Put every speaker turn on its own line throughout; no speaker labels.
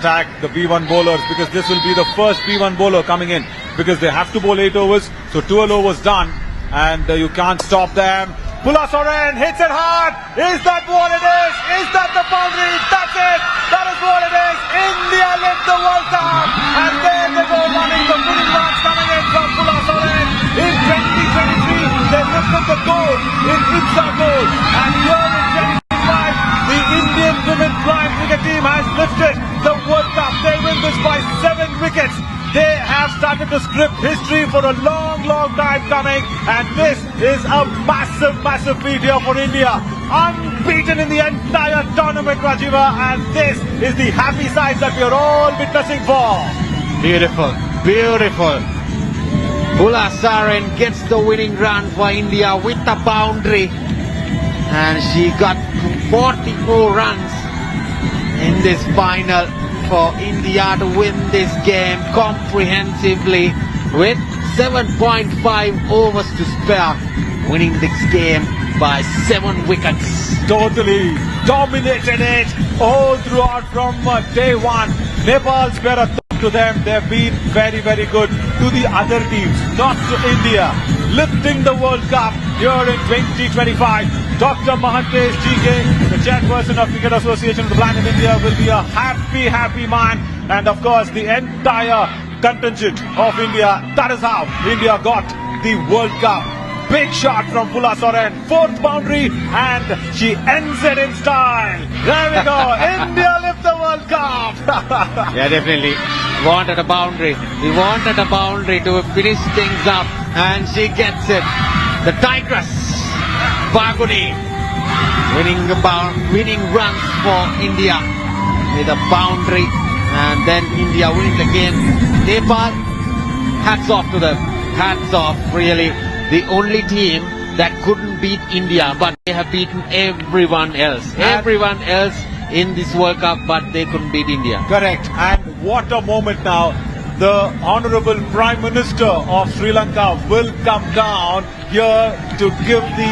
attack the B1 bowlers, because this will be the first B1 bowler coming in, because they have to bowl 8 overs. So 12 overs done, and you can't stop them. Pula Soren hits it hard. Is that what it is? Is that the boundary? That's it. That is what it is. India lift the World Cup, and there they go running. The winning runs coming in from Pula Soren. In 2023, they lifted the goal in IMSA goal, and here in 2025, the Indian women's blind cricket team has lifted the World Cup. They win this by 7 wickets. They have started to script history for a long, long time coming, and this is a massive, massive feat here for India. Unbeaten in the entire tournament, Rajiva, and this is the happy side that we are all witnessing for.
Beautiful, beautiful. Pula Soren gets the winning run for India with the boundary, and she got 44 runs in this final for India to win this game comprehensively with 7.5 overs to spare, winning this game by 7 wickets.
Totally dominated it all throughout from day one. Nepal's better to them. They've been very, very good to the other teams, not to India. Lifting the World Cup here in 2025. Dr. Mahantesh GK, the chairperson of Cricket Association of the Blind in India, will be a happy, happy man. And of course, the entire contingent of India. That is how India got the World Cup. Big shot from Pula Soren, 4th boundary, and she ends it in style. There we go. India lift the World Cup.
Yeah, definitely. Wanted a boundary. We wanted a boundary to finish things up, and she gets it. The Tigress, Baguni, winning runs for India with a boundary, and then India winning the game. Nepal, hats off to them. Hats off, really. The only team that couldn't beat India, but they have beaten everyone else. Everyone else in this World Cup, but they couldn't beat India.
Correct. And what a moment now. The Honorable Prime Minister of Sri Lanka will come down here to give the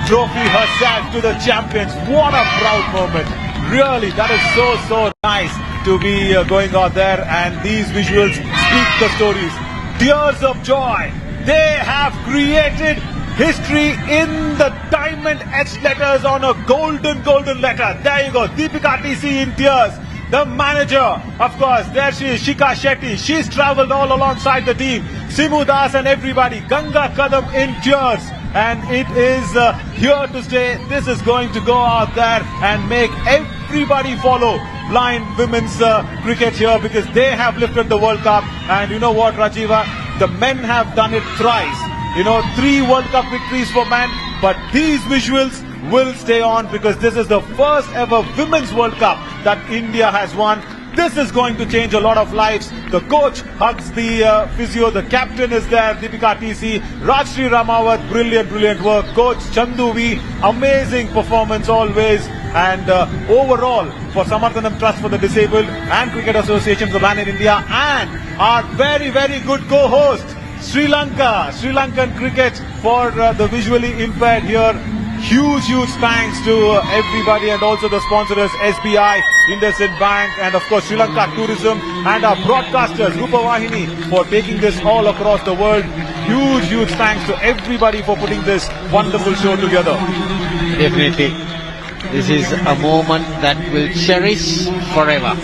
trophy herself to the champions. What a proud moment. Really, that is so nice to be going out there, and these visuals speak the stories. Tears of joy. They have created history in the diamond etched letters on a golden letter. There you go. Deepika TC in tears. The manager, of course, there she is, Shikha Shetty. She's travelled all alongside the team. Simu Das and everybody. Ganga Kadam in tears. And it is here to stay. This is going to go out there and make everybody follow blind women's cricket here, because they have lifted the World Cup. And you know what, Rajiva? The men have done it thrice. 3 World Cup victories for men. But these visuals will stay on, because this is the first ever Women's World Cup that India has won. This is going to change a lot of lives. The coach hugs the physio. The captain is there, Deepika TC. Rajshri Ramawat, brilliant work. Coach Chandu V, amazing performance always. And overall, for Samarthanam Trust for the Disabled and Cricket Association of the Blind in India, and our very, very good co-host, Sri Lankan cricket for the visually impaired here. Huge thanks to everybody, and also the sponsors, SBI, IndusInd Bank, and of course Sri Lanka Tourism, and our broadcasters, Rupavahini, for taking this all across the world. Huge thanks to everybody for putting this wonderful show together.
Definitely. This is a moment that will cherish forever.